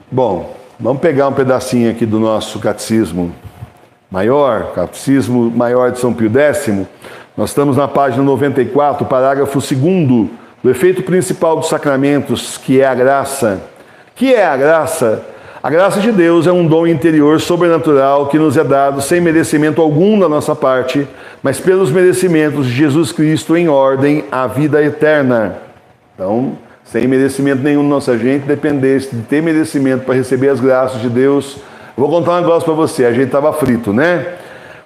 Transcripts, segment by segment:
Bom, vamos pegar um pedacinho aqui do nosso catecismo maior de São Pio X. Nós estamos na página 94, parágrafo 2º, do efeito principal dos sacramentos, que é a graça. Que é a graça? A graça de Deus é um dom interior sobrenatural que nos é dado sem merecimento algum da nossa parte, mas pelos merecimentos de Jesus Cristo em ordem à vida eterna. Então, sem merecimento nenhum da nossa gente, dependesse de ter merecimento para receber as graças de Deus. Vou contar um negócio para você, a gente estava frito, né?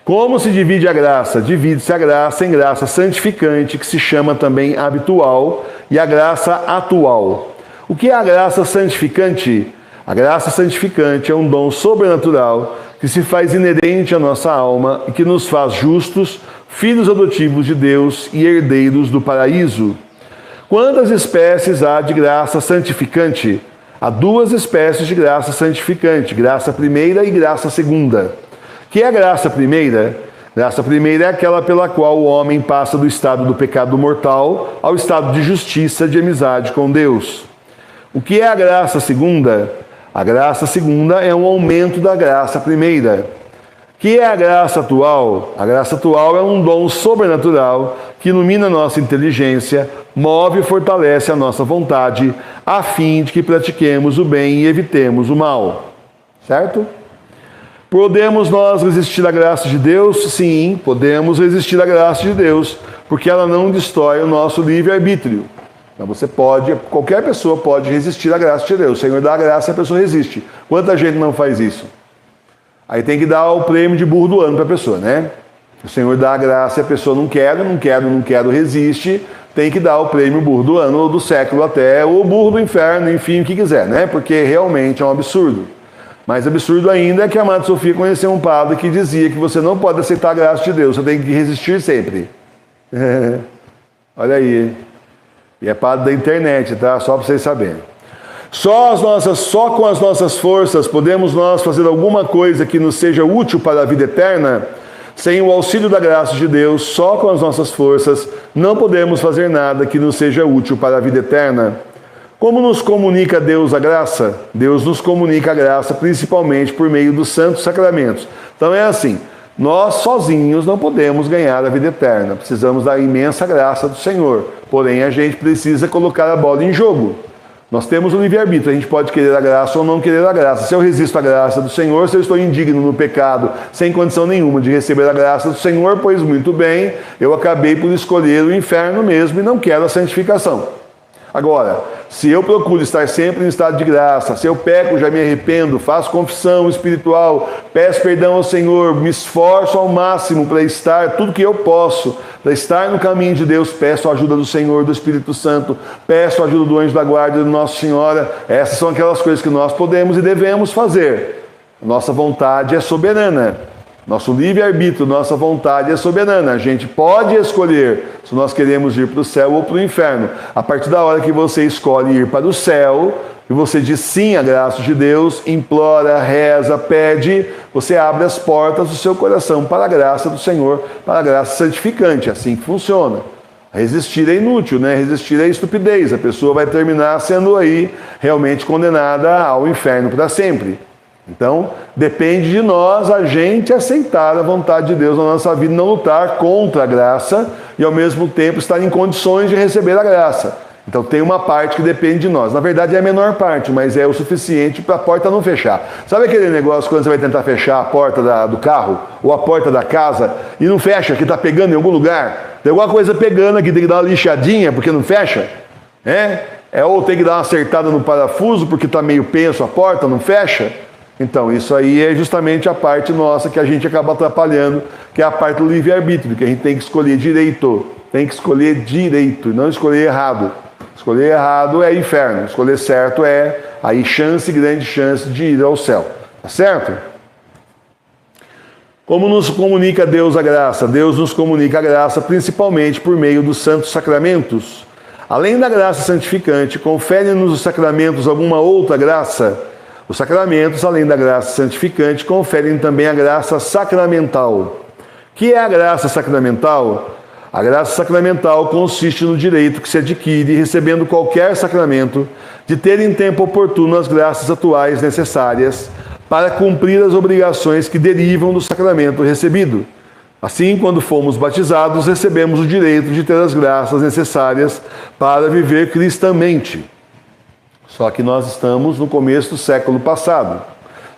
Como se divide a graça? Divide-se a graça em graça santificante, que se chama também habitual, e a graça atual. O que é a graça santificante? A graça santificante é um dom sobrenatural que se faz inerente à nossa alma e que nos faz justos, filhos adotivos de Deus e herdeiros do paraíso. Quantas espécies há de graça santificante? Há 2 espécies de graça santificante, graça primeira e graça segunda. Que é a graça primeira? Graça primeira é aquela pela qual o homem passa do estado do pecado mortal ao estado de justiça, de amizade com Deus. O que é a graça segunda? A graça segunda é um aumento da graça primeira. Que é a graça atual? A graça atual é um dom sobrenatural que ilumina a nossa inteligência, move e fortalece a nossa vontade, a fim de que pratiquemos o bem e evitemos o mal. Certo? Podemos nós resistir à graça de Deus? Sim, podemos resistir à graça de Deus, porque ela não destrói o nosso livre-arbítrio. Então qualquer pessoa pode resistir à graça de Deus. O Senhor dá a graça e a pessoa resiste. Quanta gente não faz isso? Aí tem que dar o prêmio de burro do ano para a pessoa, né? O Senhor dá a graça e a pessoa não quero, resiste. Tem que dar o prêmio burro do ano, ou do século até, ou burro do inferno, enfim, o que quiser, né? Porque realmente é um absurdo. Mais absurdo ainda é que a Amada Sofia conheceu um padre que dizia que você não pode aceitar a graça de Deus, você tem que resistir sempre. Olha aí. E é padre da internet, tá? Só para vocês saberem. Só com as nossas forças podemos nós fazer alguma coisa que nos seja útil para a vida eterna. Sem o auxílio da graça de Deus, só com as nossas forças, não podemos fazer nada que nos seja útil para a vida eterna. Como nos comunica Deus a graça? Deus nos comunica a graça principalmente por meio dos santos sacramentos. Então é assim, nós sozinhos não podemos ganhar a vida eterna, precisamos da imensa graça do Senhor. Porém, a gente precisa colocar a bola em jogo. Nós temos o livre-arbítrio, a gente pode querer a graça ou não querer a graça. Se eu resisto à graça do Senhor, se eu estou indigno no pecado, sem condição nenhuma de receber a graça do Senhor, pois muito bem, eu acabei por escolher o inferno mesmo e não quero a santificação. Agora, se eu procuro estar sempre em estado de graça, se eu peco, já me arrependo, faço confissão espiritual, peço perdão ao Senhor, me esforço ao máximo para estar tudo que eu posso, para estar no caminho de Deus, peço a ajuda do Senhor, do Espírito Santo, peço a ajuda do anjo da guarda de Nossa Senhora. Essas são aquelas coisas que nós podemos e devemos fazer. Nossa vontade é soberana. Nosso livre-arbítrio, nossa vontade é soberana. A gente pode escolher se nós queremos ir para o céu ou para o inferno. A partir da hora que você escolhe ir para o céu, e você diz sim à graça de Deus, implora, reza, pede, você abre as portas do seu coração para a graça do Senhor, para a graça santificante. É assim que funciona. Resistir é inútil, né? Resistir é estupidez. A pessoa vai terminar sendo aí realmente condenada ao inferno para sempre. Então, depende de nós, a gente aceitar a vontade de Deus na nossa vida, não lutar contra a graça e ao mesmo tempo estar em condições de receber a graça. Então tem uma parte que depende de nós. Na verdade é a menor parte, mas é o suficiente para a porta não fechar. Sabe aquele negócio quando você vai tentar fechar a porta do carro ou a porta da casa e não fecha, que está pegando em algum lugar? Tem alguma coisa pegando aqui, tem que dar uma lixadinha porque não fecha? Ou tem que dar uma acertada no parafuso porque está meio penso a porta, não fecha? Então, isso aí é justamente a parte nossa que a gente acaba atrapalhando, que é a parte do livre-arbítrio, que a gente tem que escolher direito. Tem que escolher direito e não escolher errado. Escolher errado é inferno, escolher certo é aí grande chance de ir ao céu. Tá certo? Como nos comunica Deus a graça? Deus nos comunica a graça principalmente por meio dos santos sacramentos. Além da graça santificante, confere-nos os sacramentos alguma outra graça? Os sacramentos, além da graça santificante, conferem também a graça sacramental. Que é a graça sacramental? A graça sacramental consiste no direito que se adquire recebendo qualquer sacramento de ter em tempo oportuno as graças atuais necessárias para cumprir as obrigações que derivam do sacramento recebido. Assim, quando fomos batizados, recebemos o direito de ter as graças necessárias para viver cristamente. Só que nós estamos no começo do século passado.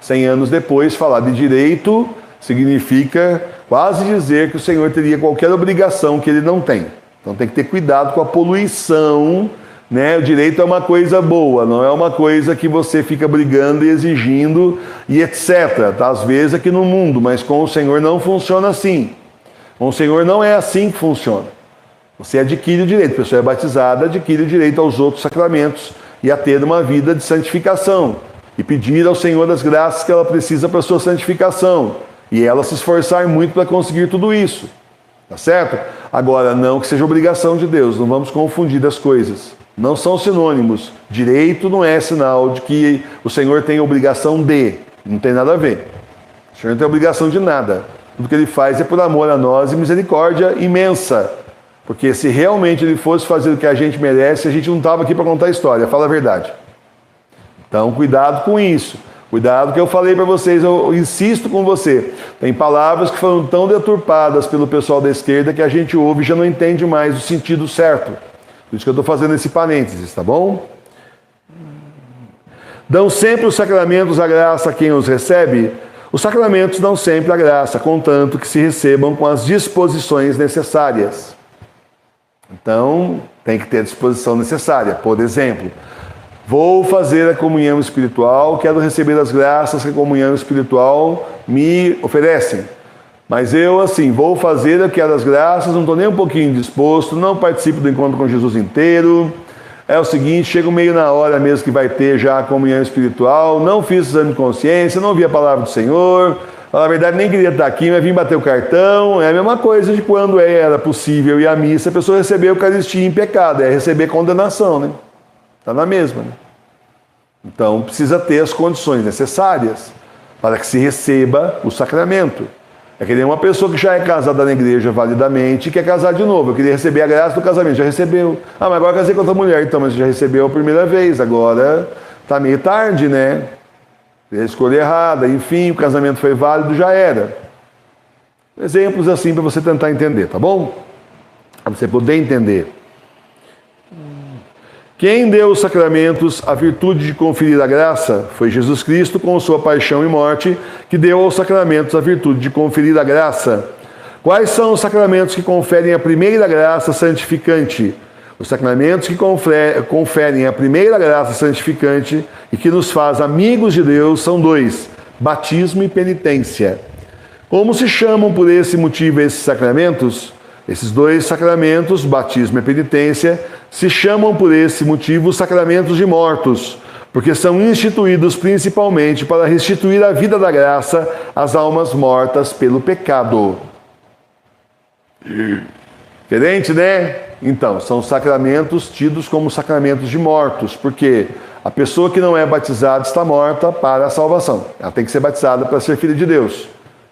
100 anos depois, falar de direito significa quase dizer que o Senhor teria qualquer obrigação que ele não tem. Então tem que ter cuidado com a poluição, né? O direito é uma coisa boa, não é uma coisa que você fica brigando e exigindo e etc. Tá? Às vezes aqui no mundo, mas com o Senhor não funciona assim. Com o Senhor não é assim que funciona. Você adquire o direito, a pessoa é batizada, adquire o direito aos outros sacramentos e a ter uma vida de santificação e pedir ao Senhor as graças que ela precisa para a sua santificação. E ela se esforçar muito para conseguir tudo isso. Tá certo? Agora, não que seja obrigação de Deus, não vamos confundir as coisas. Não são sinônimos. Direito não é sinal de que o Senhor tem obrigação de. Não tem nada a ver. O Senhor não tem obrigação de nada. Tudo que Ele faz é por amor a nós e misericórdia imensa. Porque se realmente Ele fosse fazer o que a gente merece, a gente não estava aqui para contar a história. Fala a verdade. Então, cuidado com isso. Cuidado que eu falei para vocês, eu insisto com você. Tem palavras que foram tão deturpadas pelo pessoal da esquerda que a gente ouve e já não entende mais o sentido certo. Por isso que eu estou fazendo esse parênteses, tá bom? Dão sempre os sacramentos a graça a quem os recebe? Os sacramentos dão sempre a graça, contanto que se recebam com as disposições necessárias. Então, tem que ter a disposição necessária. Por exemplo, vou fazer a comunhão espiritual, quero receber as graças que a comunhão espiritual me oferece. Mas eu, assim, vou fazer aquelas graças, não estou nem um pouquinho disposto, não participo do encontro com Jesus inteiro. É o seguinte, chego meio na hora mesmo que vai ter já a comunhão espiritual, não fiz exame de consciência, não vi a palavra do Senhor, na verdade nem queria estar aqui, mas vim bater o cartão. É a mesma coisa de quando era possível ir à missa, a pessoa receber a Eucaristia em pecado, é receber condenação, né? Está na mesma, né? Então precisa ter as condições necessárias para que se receba o sacramento. É que nem uma pessoa que já é casada na igreja validamente e quer casar de novo. Eu queria receber a graça do casamento, já recebeu. Ah, mas agora casei com outra mulher, então, mas já recebeu a primeira vez, agora está meio tarde, né? Fez a escolha errada, enfim, o casamento foi válido, já era. Exemplos assim para você tentar entender, tá bom? Para você poder entender. Quem deu os sacramentos a virtude de conferir a graça foi Jesus Cristo com sua paixão e morte, que deu aos sacramentos a virtude de conferir a graça. Quais são os sacramentos que conferem a primeira graça santificante? Os sacramentos que conferem a primeira graça santificante e que nos faz amigos de Deus são dois: batismo e penitência. Como se chamam por esse motivo esses sacramentos? Esses dois sacramentos, batismo e penitência, se chamam por esse motivo sacramentos de mortos, porque são instituídos principalmente para restituir a vida da graça às almas mortas pelo pecado. Diferente, né? Então, são sacramentos tidos como sacramentos de mortos, porque a pessoa que não é batizada está morta para a salvação. Ela tem que ser batizada para ser filha de Deus.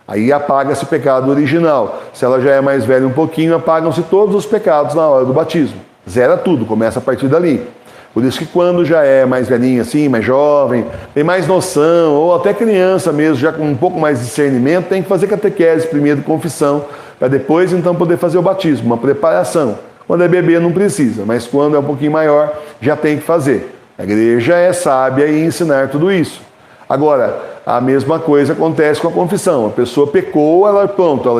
Aí apaga-se o pecado original. Se ela já é mais velha um pouquinho, apagam-se todos os pecados na hora do batismo. Zera tudo, começa a partir dali. Por isso que quando já é mais velhinha assim, mais jovem, tem mais noção, ou até criança mesmo, já com um pouco mais de discernimento, tem que fazer catequese primeiro, confissão, para depois então poder fazer o batismo, uma preparação. Quando é bebê não precisa, mas quando é um pouquinho maior, já tem que fazer. A igreja é sábia em ensinar tudo isso. Agora, a mesma coisa acontece com a confissão. A pessoa pecou, ela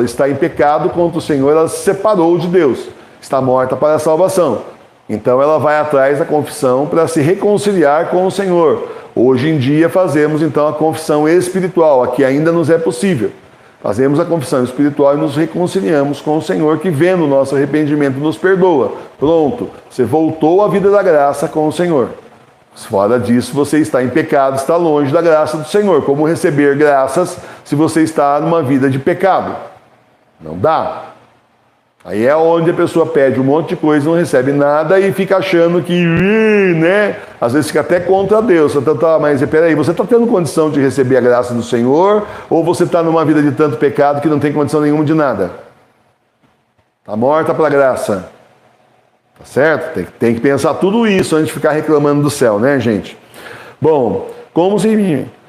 está em pecado contra o Senhor, ela se separou de Deus, está morta para a salvação. Então ela vai atrás da confissão para se reconciliar com o Senhor. Hoje em dia fazemos então a confissão espiritual, a que ainda nos é possível. Fazemos a confissão espiritual e nos reconciliamos com o Senhor, que vendo o nosso arrependimento nos perdoa. Pronto, você voltou à vida da graça com o Senhor. Fora disso, você está em pecado, está longe da graça do Senhor. Como receber graças se você está numa vida de pecado? Não dá. Aí é onde a pessoa pede um monte de coisa, não recebe nada e fica achando que, né? Às vezes fica até contra Deus. Mas peraí, você está tendo condição de receber a graça do Senhor? Ou você está numa vida de tanto pecado que não tem condição nenhuma de nada? Está morta para a graça. Tá certo? Tem que pensar tudo isso antes de ficar reclamando do céu, né, gente? Bom,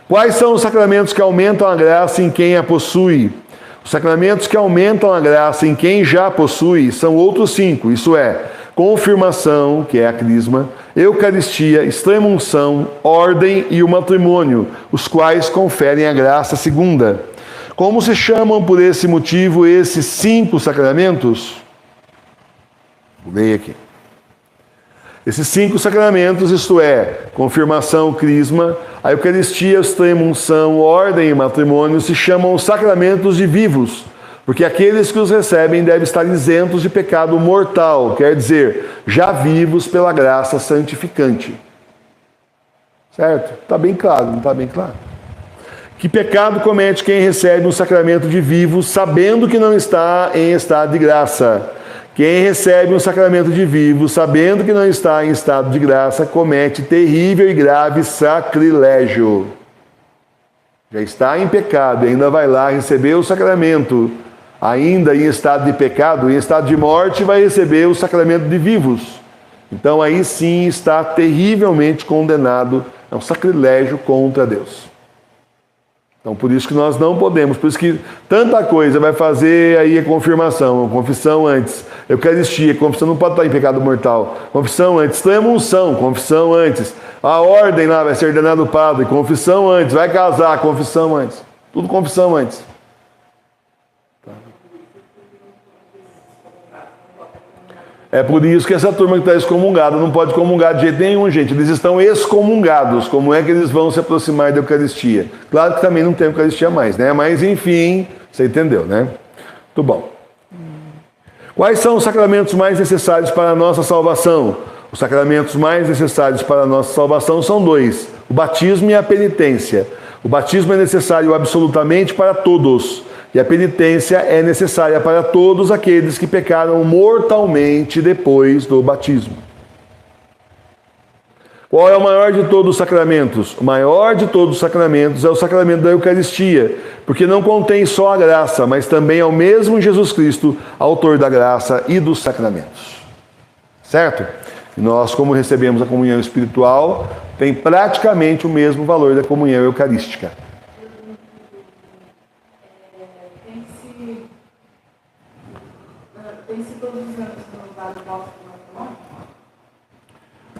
quais são os sacramentos que aumentam a graça em quem a possui? Os sacramentos que aumentam a graça em quem já possui são outros 5, isso é, confirmação, que é a crisma, eucaristia, extrema-unção, ordem e o matrimônio, os quais conferem a graça segunda. Como se chamam por esse motivo esses 5 sacramentos? Leia aqui. Esses 5 sacramentos, isto é, confirmação, crisma, a Eucaristia, extrema-unção, ordem e matrimônio, se chamam sacramentos de vivos, porque aqueles que os recebem devem estar isentos de pecado mortal, quer dizer, já vivos pela graça santificante. Certo? Está bem claro, não está bem claro? Que pecado comete quem recebe um sacramento de vivos, sabendo que não está em estado de graça? Quem recebe um sacramento de vivo, sabendo que não está em estado de graça, comete terrível e grave sacrilégio. Já está em pecado e ainda vai lá receber o sacramento. Ainda em estado de pecado, em estado de morte, vai receber o sacramento de vivos. Então aí sim está terrivelmente condenado. É um sacrilégio contra Deus. Então, por isso que nós não podemos, por isso que tanta coisa vai fazer aí a confirmação, a confissão antes, Eucaristia, confissão não pode estar em pecado mortal, confissão antes, extrema-unção, confissão antes, a ordem lá vai ser ordenado padre, confissão antes, vai casar, confissão antes, tudo confissão antes. É por isso que essa turma que está excomungada não pode comungar de jeito nenhum, gente. Eles estão excomungados. Como é que eles vão se aproximar da Eucaristia? Claro que também não tem Eucaristia mais, né? Mas, enfim, você entendeu, né? Muito bom. Quais são os sacramentos mais necessários para a nossa salvação? Os sacramentos mais necessários para a nossa salvação são 2. O batismo e a penitência. O batismo é necessário absolutamente para todos. E a penitência é necessária para todos aqueles que pecaram mortalmente depois do batismo. Qual é o maior de todos os sacramentos? O maior de todos os sacramentos é o sacramento da Eucaristia, porque não contém só a graça, mas também é o mesmo Jesus Cristo, autor da graça e dos sacramentos. Certo? E nós, como recebemos a comunhão espiritual, tem praticamente o mesmo valor da comunhão eucarística. Tem-se todos os anos renovado o voto do matrimônio?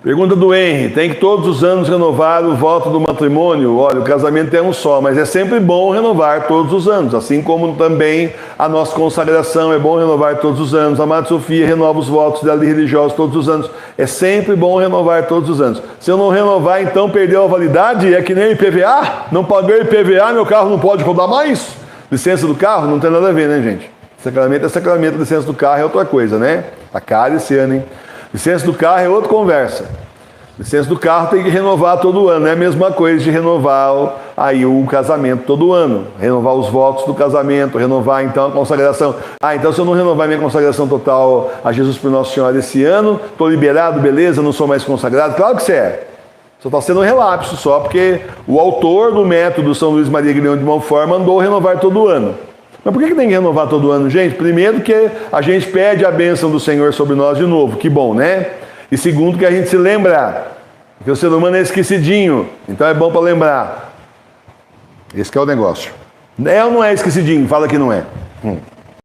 Pergunta do Henry. Tem que todos os anos renovar o voto do matrimônio? Olha, o casamento é um só, mas é sempre bom renovar todos os anos. Assim como também a nossa consagração é bom renovar todos os anos. A Madre Sofia renova os votos dela religiosos todos os anos. É sempre bom renovar todos os anos. Se eu não renovar, então perdeu a validade? É que nem IPVA? Não paguei IPVA, meu carro não pode rodar mais? Licença do carro? Não tem nada a ver, né, gente? Sacramento é sacramento, licença do carro é outra coisa, né? A cara esse ano, hein? Licença do carro é outra conversa. Licença do carro tem que renovar todo ano, não é a mesma coisa de renovar aí o casamento todo ano. Renovar os votos do casamento, renovar então a consagração. Então se eu não renovar minha consagração total a Jesus por Nossa Senhora esse ano, estou liberado, beleza, não sou mais consagrado? Claro que você é. Só está sendo um relapso só, porque o autor do método São Luís Maria Grignão de Montfort mandou renovar todo ano. Mas por que tem que renovar todo ano, gente? Primeiro que a gente pede a bênção do Senhor sobre nós de novo, que bom, né? E segundo que a gente se lembra, porque o ser humano é esquecidinho, então é bom para lembrar. Esse que é o negócio. É ou não é esquecidinho? Fala que não é.